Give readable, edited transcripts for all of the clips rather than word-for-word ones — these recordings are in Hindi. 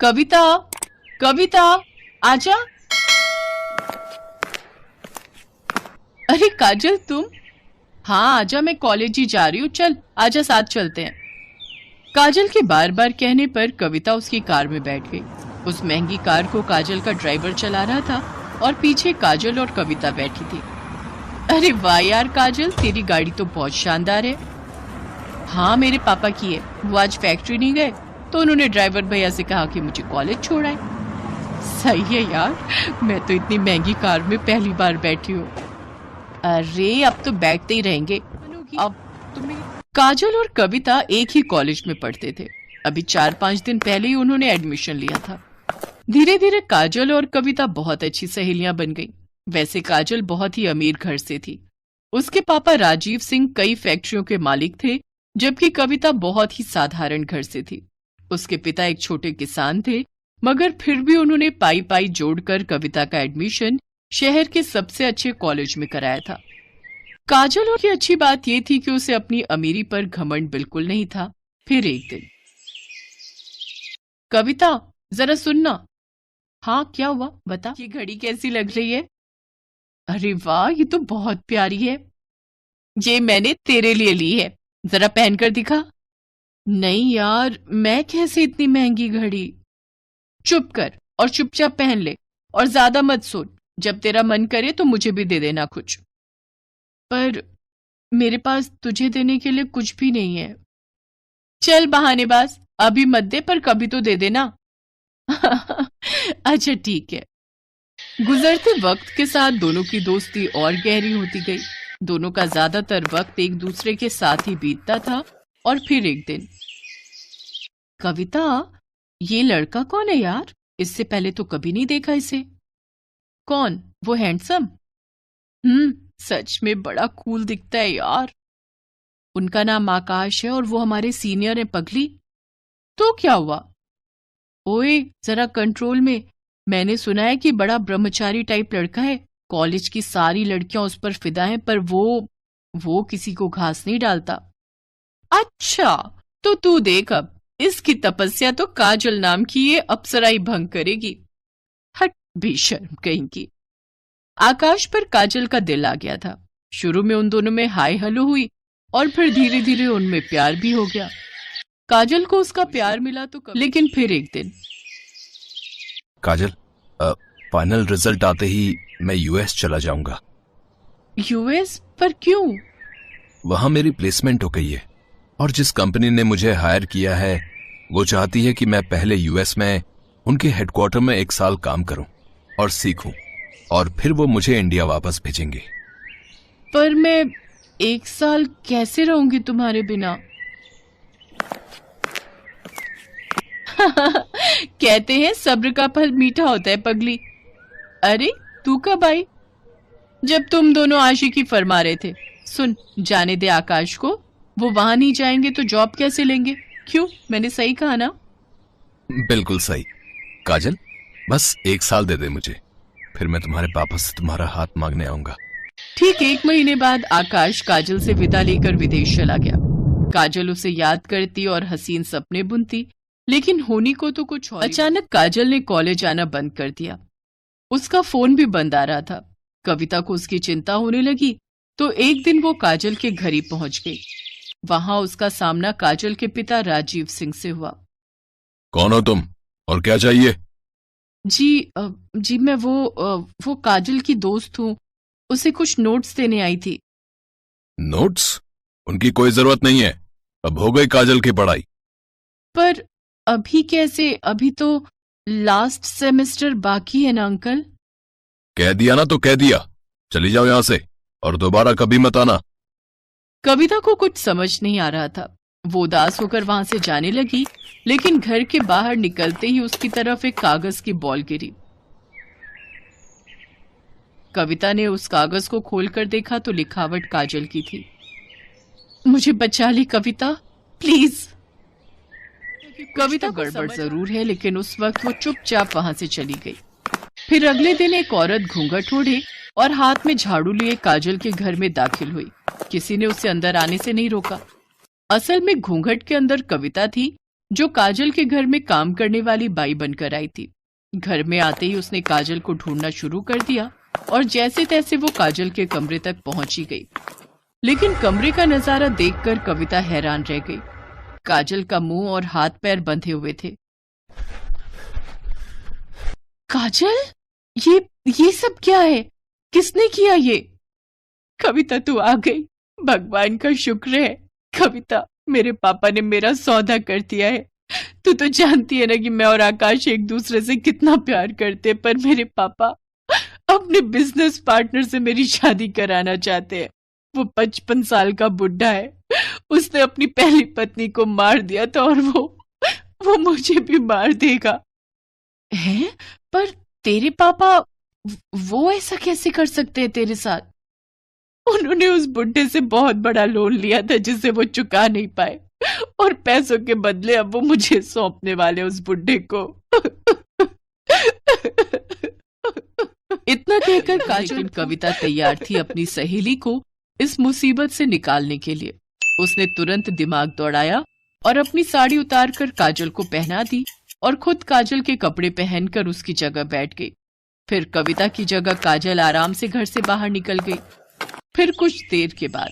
कविता, कविता, आजा। अरे काजल तुम? हाँ आजा, मैं कॉलेज ही जा रही हूँ, चल आजा साथ चलते हैं। काजल के बार बार कहने पर कविता उसकी कार में बैठ गई। उस महंगी कार को काजल का ड्राइवर चला रहा था और पीछे काजल और कविता बैठी थी। अरे वाह यार काजल, तेरी गाड़ी तो बहुत शानदार है। हाँ मेरे पापा की है, वो आज फैक्ट्री नहीं गए तो उन्होंने ड्राइवर भैया से कहा कि मुझे कॉलेज छोड़ आए। सही है यार, मैं तो इतनी महंगी कार में पहली बार बैठी हूँ। अरे अब तो बैठते ही रहेंगे। अब तुम्हें काजल और कविता एक ही कॉलेज में पढ़ते थे। अभी 4-5 दिन पहले ही उन्होंने एडमिशन लिया था। धीरे धीरे काजल और कविता बहुत अच्छी सहेलियां बन गईं। वैसे काजल बहुत ही अमीर घर से थी। उसके पापा राजीव सिंह कई फैक्ट्रियों के मालिक थे, जबकि कविता बहुत ही साधारण घर से थी। उसके पिता एक छोटे किसान थे, मगर फिर भी उन्होंने पाई पाई जोड़कर कविता का एडमिशन शहर के सबसे अच्छे कॉलेज में कराया था। काजल और की अच्छी बात यह थी कि उसे अपनी अमीरी पर घमंड बिल्कुल नहीं था। फिर एक दिन, कविता जरा सुनना। हाँ क्या हुआ, बता। ये घड़ी कैसी लग रही है? अरे वाह, ये तो बहुत प्यारी है। ये मैंने तेरे लिए ली है, जरा पहनकर दिखा। नहीं यार, मैं कैसे इतनी महंगी घड़ी। चुप कर और चुपचाप पहन ले, और ज्यादा मत सोच। जब तेरा मन करे तो मुझे भी दे देना कुछ। पर मेरे पास तुझे देने के लिए कुछ भी नहीं है। चल बहानेबाज, अभी मत दे पर कभी तो दे देना। अच्छा ठीक है। गुजरते वक्त के साथ दोनों की दोस्ती और गहरी होती गई। दोनों का ज्यादातर वक्त एक दूसरे के साथ ही बीतता था। और फिर एक दिन, कविता ये लड़का कौन है यार? इससे पहले तो कभी नहीं देखा इसे। कौन? वो हैंडसम? सच में बड़ा कूल दिखता है यार। उनका नाम आकाश है और वो हमारे सीनियर है पगली। तो क्या हुआ? ओए जरा कंट्रोल में। मैंने सुना है कि बड़ा ब्रह्मचारी टाइप लड़का है। कॉलेज की सारी लड़कियां उस पर फिदा हैं, पर वो किसी को घास नहीं डालता। अच्छा तो तू देख, अब इसकी तपस्या तो काजल नाम की ये अप्सरा ही भंग करेगी। हट बेशर्म कहीं की। आकाश पर काजल का दिल आ गया था। शुरू में उन दोनों में हाय हलो हुई और फिर धीरे धीरे उनमें प्यार भी हो गया। काजल को उसका प्यार मिला तो लेकिन फिर एक दिन, काजल, फाइनल रिजल्ट आते ही मैं यूएस चला जाऊंगा। यूएस? पर क्यों? वहां मेरी प्लेसमेंट हो गई है और जिस कंपनी ने मुझे हायर किया है वो चाहती है कि मैं पहले यूएस में उनके हेडक्वार्टर में 1 साल काम करूं और सीखूं, और फिर वो मुझे इंडिया वापस भेजेंगे। पर मैं 1 साल कैसे रहूंगी तुम्हारे बिना? कहते हैं सब्र का फल मीठा होता है पगली। अरे तू कब आई? जब तुम दोनों आशिकी फरमा रहे थे। सुन, जाने दे आकाश को। वो वहां नहीं जाएंगे तो जॉब कैसे लेंगे? क्यों, मैंने सही कहा ना? बिल्कुल सही। काजल बस 1 साल दे दे मुझे, फिर मैं तुम्हारे पापा से तुम्हारा हाथ मांगने आऊंगा। ठीक 1 महीने बाद आकाश काजल से विदा लेकर विदेश चला गया। काजल उसे याद करती और हसीन सपने बुनती, लेकिन होनी को तो कुछ और। अचानक काजल ने कॉलेज आना बंद कर दिया। उसका फोन भी बंद आ रहा था। कविता को उसकी चिंता होने लगी तो एक दिन वो काजल के घर ही पहुंच गई। वहां उसका सामना काजल के पिता राजीव सिंह से हुआ। कौन हो तुम और क्या चाहिए? जी मैं वो काजल की दोस्त हूँ। उसे कुछ नोट्स देने आई थी। नोट्स? उनकी कोई जरूरत नहीं है, अब हो गई काजल की पढ़ाई। पर अभी कैसे? अभी तो लास्ट सेमेस्टर बाकी है ना अंकल। कह दिया ना तो कह दिया, चली जाओ यहां से और दोबारा कभी मत आना। कविता को कुछ समझ नहीं आ रहा था। वो उदास होकर वहां से जाने लगी, लेकिन घर के बाहर निकलते ही उसकी तरफ एक कागज की बॉल गिरी। कविता ने उस कागज को खोलकर देखा तो लिखावट काजल की थी। मुझे बचा ली कविता, प्लीज। कविता गड़बड़ जरूर है, लेकिन उस वक्त वो चुपचाप वहां से चली गई। फिर अगले दिन एक औरत घूंघट ओढ़े और हाथ में झाड़ू लिए काजल के घर में दाखिल हुई। किसी ने उसे अंदर आने से नहीं रोका। असल में घूंघट के अंदर कविता थी, जो काजल के घर में काम करने वाली बाई बनकर आई थी। घर में आते ही उसने काजल को ढूंढना शुरू कर दिया और जैसे तैसे वो काजल के कमरे तक पहुंची गई। लेकिन कमरे का नजारा देखकर कविता हैरान रह गई। काजल का मुंह और हाथ पैर बंधे हुए थे। काजल, ये सब क्या है? किसने किया ये? कविता, तू आ गई। भगवान का शुक्र है। कविता, मेरे पापा ने मेरा सौदा कर दिया है। तू तो जानती है ना कि मैं और आकाश एक दूसरे से कितना प्यार करते, पर मेरे पापा अपने बिजनेस पार्टनर से मेरी शादी कराना चाहते हैं। वो 55 साल का बुढ़ा है। उसने अपनी पहली पत्नी को मार दिया था और वो मुझे भी मार देगा। हैं? पर तेरे पापा वो ऐसा कैसे कर सकते हैं तेरे साथ? उन्होंने उस बुढ़े से बहुत बड़ा लोन लिया था जिसे वो चुका नहीं पाए, और पैसों के बदले अब वो मुझे सौंपने वाले उस बुढ़े को। इतना कहकर काजल कविता तैयार थी अपनी सहेली को इस मुसीबत से निकालने के लिए। उसने तुरंत दिमाग दौड़ाया और अपनी साड़ी उतारकर काजल को पहना दी और खुद काजल के कपड़े पहनकर उसकी जगह बैठ गई। फिर कविता की जगह काजल आराम से घर से बाहर निकल गई। फिर कुछ देर के बाद,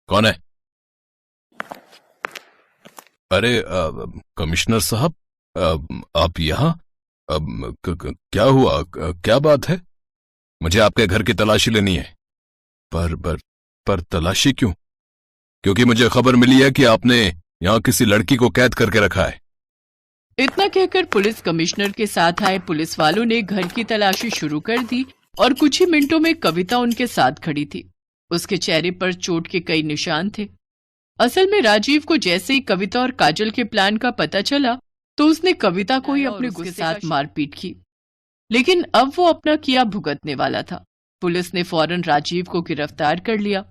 कौन है? अरे कमिश्नर साहब, आप यहाँ? क्या हुआ? क्या बात है? मुझे आपके घर की तलाशी लेनी है। पर तलाशी क्यों? क्योंकि मुझे खबर मिली है कि आपने यहाँ किसी लड़की को कैद करके रखा है। इतना कहकर पुलिस कमिश्नर के साथ आए पुलिस वालों ने घर की तलाशी शुरू कर दी और कुछ ही मिनटों में कविता उनके साथ खड़ी थी। उसके चेहरे पर चोट के कई निशान थे। असल में राजीव को जैसे ही कविता और काजल के प्लान का पता चला तो उसने कविता को ही अपने गुस्से के साथ मारपीट की। लेकिन अब वो अपना किया भुगतने वाला था। पुलिस ने फौरन राजीव को गिरफ्तार कर लिया।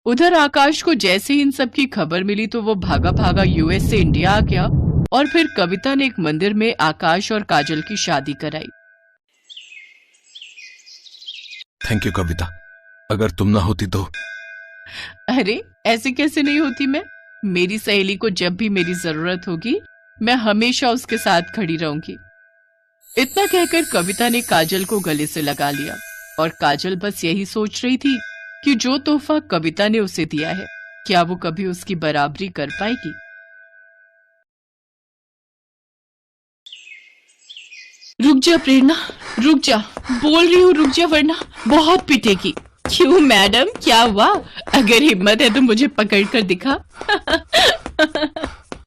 उधर आकाश को जैसे ही इन सब की खबर मिली तो वो भागा भागा यूएस से इंडिया आ गया और फिर कविता ने एक मंदिर में आकाश और काजल की शादी कराई। थैंक यू कविता, अगर तुम ना होती तो। अरे ऐसे कैसे नहीं होती मैं? मेरी सहेली को जब भी मेरी जरूरत होगी मैं हमेशा उसके साथ खड़ी रहूंगी। इतना कहकर कविता ने काजल को गले से लगा लिया और काजल बस यही सोच रही थी कि जो तोहफा कविता ने उसे दिया है क्या वो कभी उसकी बराबरी कर पाएगी। रुक जा प्रेरणा, रुक जा, बोल रही हूँ रुक जा वरना बहुत पिटेगी। क्यों मैडम, क्या हुआ? अगर हिम्मत है तो मुझे पकड़ कर दिखा।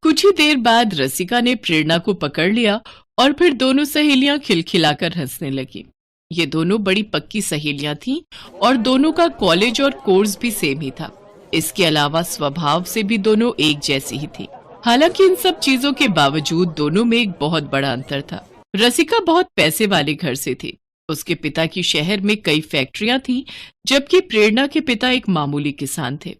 कुछ ही देर बाद रसिका ने प्रेरणा को पकड़ लिया और फिर दोनों सहेलियां खिलखिलाकर हंसने लगी। ये दोनों बड़ी पक्की सहेलियां थीं और दोनों का कॉलेज और कोर्स भी सेम ही था। इसके अलावा स्वभाव से भी दोनों एक जैसी ही थी। हालांकि इन सब चीजों के बावजूद दोनों में एक बहुत बड़ा अंतर था। रसिका बहुत पैसे वाले घर से थी। उसके पिता की शहर में कई फैक्ट्रियां थीं, जबकि प्रेरणा के पिता एक मामूली किसान थे।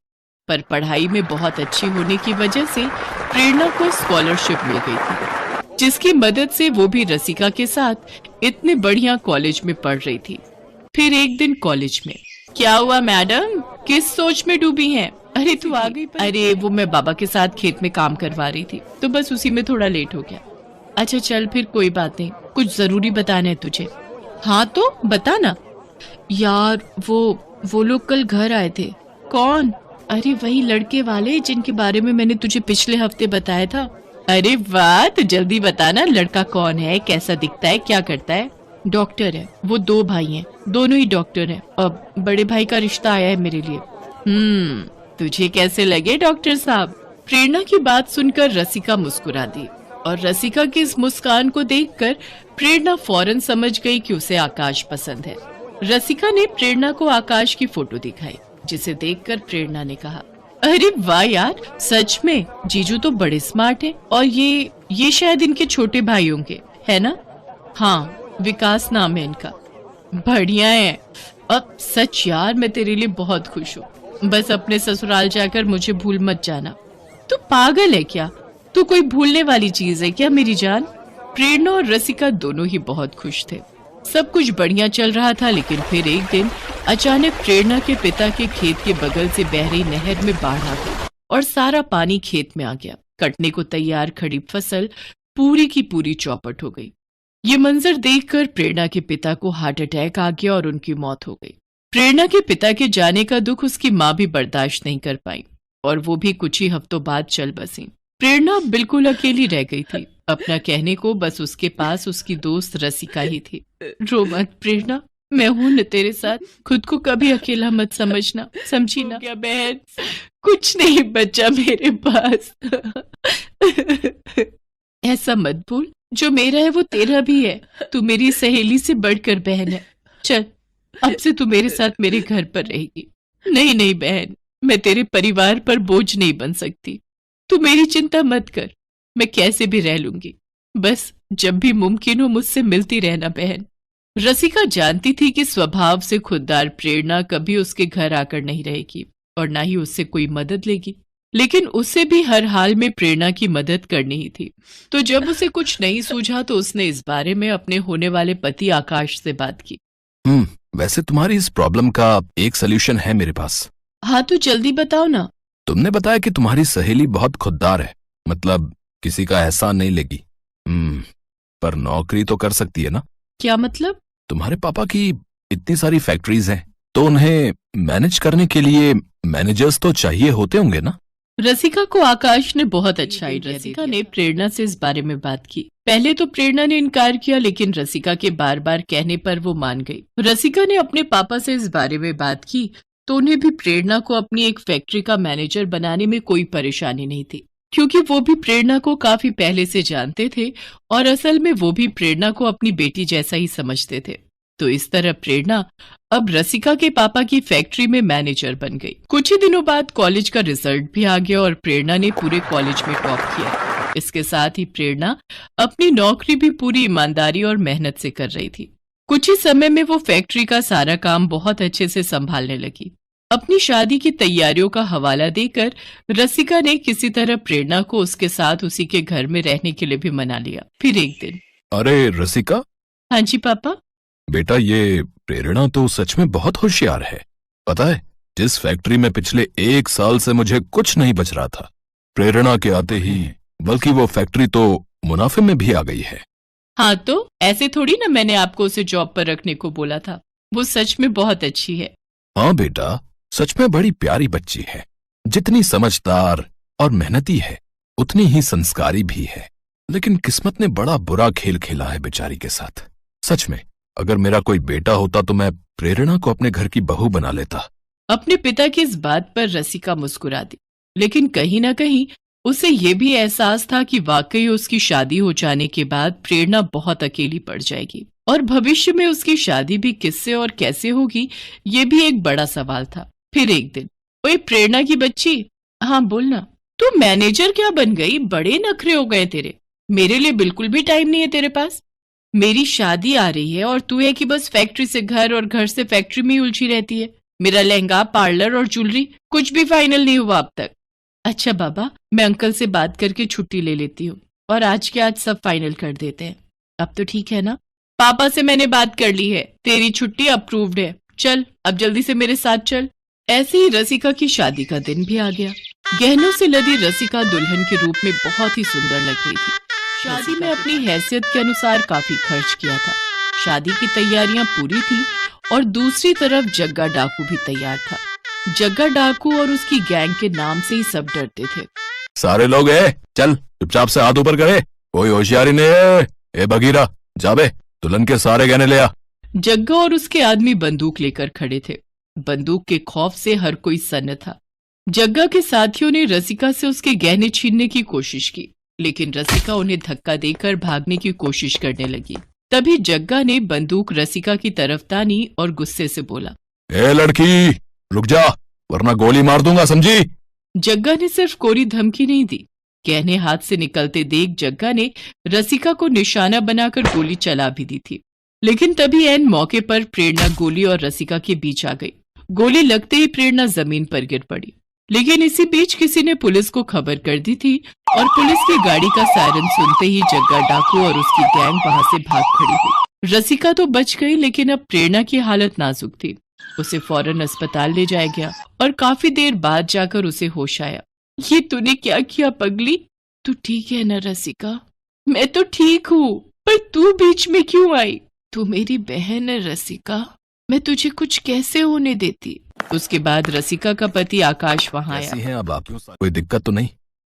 पर पढ़ाई में बहुत अच्छी होने की वजह से प्रेरणा को स्कॉलरशिप मिल गई थी, जिसकी मदद से वो भी रसिका के साथ इतने बढ़िया कॉलेज में पढ़ रही थी। फिर एक दिन कॉलेज में, क्या हुआ मैडम, किस सोच में डूबी हैं? अरे तू आ गई? अरे वो मैं बाबा के साथ खेत में काम करवा रही थी तो बस उसी में थोड़ा लेट हो गया। अच्छा चल फिर कोई बात नहीं, कुछ जरूरी बताना है तुझे। हाँ तो बता ना। यार वो लोग कल घर आए थे। कौन? अरे वही लड़के वाले जिनके बारे में मैंने तुझे पिछले हफ्ते बताया था। अरे वाह, तो जल्दी बताना, लड़का कौन है, कैसा दिखता है, क्या करता है? डॉक्टर है। वो 2 भाई हैं, दोनों ही डॉक्टर हैं। अब बड़े भाई का रिश्ता आया है मेरे लिए। तुझे कैसे लगे डॉक्टर साहब? प्रेरणा की बात सुनकर रसिका मुस्कुरा दी और रसिका की इस मुस्कान को देखकर प्रेरणा फौरन समझ गई कि उसे आकाश पसंद है। रसिका ने प्रेरणा को आकाश की फोटो दिखाई, जिसे देखकर प्रेरणा ने कहा, अरे वाह यार, सच में जीजू तो बड़े स्मार्ट हैं। और ये शायद इनके छोटे भाई होंगे, है ना? हाँ, विकास नाम है इनका। बढ़िया है। अब सच यार, मैं तेरे लिए बहुत खुश हूँ। बस अपने ससुराल जाकर मुझे भूल मत जाना। तू पागल है क्या? तू कोई भूलने वाली चीज है क्या मेरी जान? प्रेरणा और रसिका दोनों ही बहुत खुश थे। सब कुछ बढ़िया चल रहा था, लेकिन फिर एक दिन अचानक प्रेरणा के पिता के खेत के बगल से बह रही नहर में बाढ़ आ गई और सारा पानी खेत में आ गया। कटने को तैयार खड़ी फसल पूरी की पूरी चौपट हो गई। ये मंजर देखकर प्रेरणा के पिता को हार्ट अटैक आ गया और उनकी मौत हो गई। प्रेरणा के पिता के जाने का दुख उसकी माँ भी बर्दाश्त नहीं कर पाई और वो भी कुछ ही हफ्तों बाद चल बसी। प्रेरणा बिल्कुल अकेली रह गई थी। अपना कहने को बस उसके पास उसकी दोस्त रसिका ही थी। रो मत प्रेरणा, मैं हूं न तेरे साथ, खुद को कभी अकेला मत समझना, समझी ना? क्या बहन, कुछ नहीं बचा मेरे पास। ऐसा मत बोल, जो मेरा है वो तेरा भी है। तू मेरी सहेली से बढ़कर बहन है। चल, अब से तू मेरे साथ मेरे घर पर रहेगी। नहीं नहीं बहन, मैं तेरे परिवार पर बोझ नहीं बन सकती। तू मेरी चिंता मत कर, मैं कैसे भी रह लूंगी। बस जब भी मुमकिन हो मुझसे मिलती रहना बहन। रसिका जानती थी कि स्वभाव से खुददार प्रेरणा कभी उसके घर आकर नहीं रहेगी और ना ही उससे कोई मदद लेगी, लेकिन उसे भी हर हाल में प्रेरणा की मदद करनी ही थी। तो जब उसे कुछ नहीं सूझा तो उसने इस बारे में अपने होने वाले पति आकाश से बात की। वैसे तुम्हारी इस प्रॉब्लम का एक सोल्यूशन है मेरे पास। हाँ तो जल्दी बताओ ना। तुमने बताया कि तुम्हारी सहेली बहुत खुददार है, मतलब किसी का एहसान नहीं लेगी। पर नौकरी तो कर सकती है ना? क्या मतलब? तुम्हारे पापा की इतनी सारी फैक्ट्रीज हैं, तो उन्हें मैनेज करने के लिए मैनेजर्स तो चाहिए होते होंगे ना? रसिका को आकाश ने बहुत अच्छा आइडिया। रसिका ने प्रेरणा से इस बारे में बात की। पहले तो प्रेरणा ने इनकार किया, लेकिन रसिका के बार बार कहने पर वो मान गई। रसिका ने अपने पापा से इस बारे में बात की तो उन्हें भी प्रेरणा को अपनी एक फैक्ट्री का मैनेजर बनाने में कोई परेशानी नहीं थी, क्योंकि वो भी प्रेरणा को काफी पहले से जानते थे और असल में वो भी प्रेरणा को अपनी बेटी जैसा ही समझते थे। तो इस तरह प्रेरणा अब रसिका के पापा की फैक्ट्री में मैनेजर बन गई। कुछ ही दिनों बाद कॉलेज का रिजल्ट भी आ गया और प्रेरणा ने पूरे कॉलेज में टॉप किया। इसके साथ ही प्रेरणा अपनी नौकरी भी पूरी ईमानदारी और मेहनत से कर रही थी। कुछ ही समय में वो फैक्ट्री का सारा काम बहुत अच्छे से संभालने लगी। अपनी शादी की तैयारियों का हवाला देकर रसिका ने किसी तरह प्रेरणा को उसके साथ उसी के घर में रहने के लिए भी मना लिया। फिर एक दिन, अरे रसिका। हाँ जी पापा। बेटा, ये प्रेरणा तो सच में बहुत होशियार है। पता है, जिस फैक्ट्री में पिछले 1 साल से मुझे कुछ नहीं बच रहा था, प्रेरणा के आते ही बल्कि वो फैक्ट्री तो मुनाफे में भी आ गई है। हाँ तो ऐसे थोड़ी ना मैंने आपको उसे जॉब पर रखने को बोला था। वो सच में बहुत अच्छी है। हाँ बेटा, सच में बड़ी प्यारी बच्ची है। जितनी समझदार और मेहनती है उतनी ही संस्कारी भी है। लेकिन किस्मत ने बड़ा बुरा खेल खेला है बेचारी के साथ। सच में अगर मेरा कोई बेटा होता तो मैं प्रेरणा को अपने घर की बहू बना लेता। अपने पिता की इस बात पर रसिका मुस्कुरा दी, लेकिन कहीं न कहीं उसे ये भी एहसास था कि वाकई उसकी शादी हो जाने के बाद प्रेरणा बहुत अकेली पड़ जाएगी और भविष्य में उसकी शादी भी किससे और कैसे होगी, ये भी एक बड़ा सवाल था। फिर एक दिन, ओए प्रेरणा की बच्ची, हाँ बोलना, तू मैनेजर क्या बन गई? बड़े नखरे हो गए तेरे। मेरे लिए बिल्कुल भी टाइम नहीं है तेरे पास। मेरी शादी आ रही है और तू है कि बस फैक्ट्री से घर और घर से फैक्ट्री में ही उलझी रहती है। मेरा लहंगा, पार्लर और ज्वेलरी कुछ भी फाइनल नहीं हुआ अब तक। अच्छा बाबा, मैं अंकल से बात करके छुट्टी ले लेती हूँ और आज के आज सब फाइनल कर देते हैं। अब तो ठीक है ना? पापा से मैंने बात कर ली है, तेरी छुट्टी अप्रूव्ड है। चल अब जल्दी से मेरे साथ चल। ऐसे ही रसिका की शादी का दिन भी आ गया। गहनों से लदी रसिका दुल्हन के रूप में बहुत ही सुंदर लग रही थी। शादी में अपनी हैसियत के अनुसार काफी खर्च किया था। शादी की तैयारियां पूरी थी और दूसरी तरफ जग्गा डाकू भी तैयार था। जग्गा डाकू और उसकी गैंग के नाम से ही सब डरते थे। सारे लोग चल चुपचाप से हाथ ऊपर करे, कोई होशियारी नहीं है। ए बगीरा, जाबे दुल्हन के सारे गहने ले आ। जग्गा और उसके आदमी बंदूक लेकर खड़े थे। बंदूक के खौफ से हर कोई सन्न था। जग्गा के साथियों ने रसिका से उसके गहने छीनने की कोशिश की, लेकिन रसिका उन्हें धक्का देकर भागने की कोशिश करने लगी। तभी जग्गा ने बंदूक रसिका की तरफ तानी और गुस्से से बोला, ए लड़की, रुक जा वरना गोली मार दूंगा, समझी? जग्गा ने सिर्फ कोरी धमकी नहीं दी, गहने हाथ से निकलते देख जग्गा ने रसिका को निशाना बनाकर गोली चला भी दी थी। लेकिन तभी ऐन मौके पर प्रेरणा गोली और रसिका के बीच आ गई। गोली लगते ही प्रेरणा जमीन पर गिर पड़ी। लेकिन इसी बीच किसी ने पुलिस को खबर कर दी थी और पुलिस की गाड़ी का सायरन सुनते ही जग्गा डाकू और उसकी गैंग वहां से भाग खड़ी हुई। रसिका तो बच गई, लेकिन अब प्रेरणा की हालत नाजुक थी। उसे फौरन अस्पताल ले जाया गया और काफी देर बाद जाकर उसे होश आया। ये तूने क्या किया पगली? तू ठीक है ना रसिका? मैं तो ठीक हूँ, पर तू बीच में क्यों आई? तू मेरी बहन है रसिका, मैं तुझे कुछ कैसे होने देती। उसके बाद रसिका का पति आकाश वहां आया। कैसी हैं अब आप? कोई दिक्कत तो नहीं?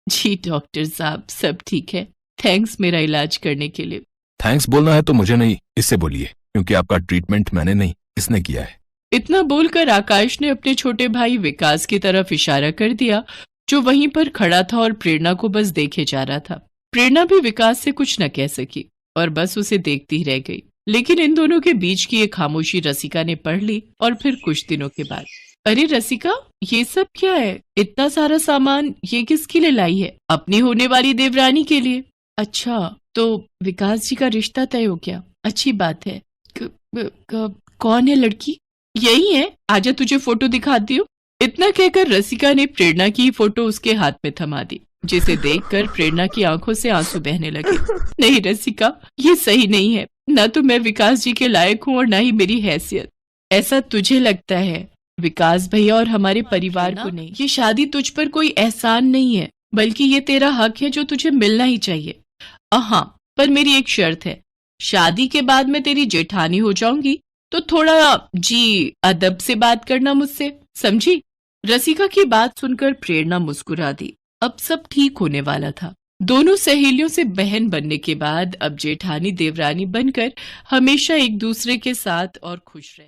जी डॉक्टर साहब, सब ठीक है। थैंक्स मेरा इलाज करने के लिए। थैंक्स बोलना है तो मुझे नहीं, इससे बोलिए, क्योंकि आपका ट्रीटमेंट मैंने नहीं, इसने किया है। इतना बोलकर आकाश ने अपने छोटे भाई विकास की तरफ इशारा कर दिया, जो वहीं पर खड़ा था और प्रेरणा को बस देखे जा रहा था। प्रेरणा भी विकास से कुछ न कह सकी और बस उसे देखती ही रह गई। लेकिन इन दोनों के बीच की एक खामोशी रसिका ने पढ़ ली। और फिर कुछ दिनों के बाद, अरे रसिका, ये सब क्या है? इतना सारा सामान ये किसके लिए लाई है? अपनी होने वाली देवरानी के लिए। अच्छा, तो विकास जी का रिश्ता तय हो गया, अच्छी बात है। कौन है लड़की? यही है, आजा तुझे फोटो दिखाती हूँ। इतना कहकर रसिका ने प्रेरणा की फोटो उसके हाथ में थमा दी, जिसे देखकर प्रेरणा की आंखों से आंसू बहने लगे। नहीं रसिका, ये सही नहीं है। न तो मैं विकास जी के लायक हूँ और न ही मेरी हैसियत। ऐसा तुझे लगता है, विकास भैया और हमारे परिवार को नहीं। ये शादी तुझ पर कोई एहसान नहीं है, बल्कि ये तेरा हक है जो तुझे मिलना ही चाहिए। हाँ, पर मेरी एक शर्त है, शादी के बाद मैं तेरी जेठानी हो जाऊंगी, तो थोड़ा अदब से बात करना मुझसे, समझी? रसिका की बात सुनकर प्रेरणा मुस्कुरा दी। अब सब ठीक होने वाला था। दोनों सहेलियों से बहन बनने के बाद अब जेठानी देवरानी बनकर हमेशा एक दूसरे के साथ और खुश रहे।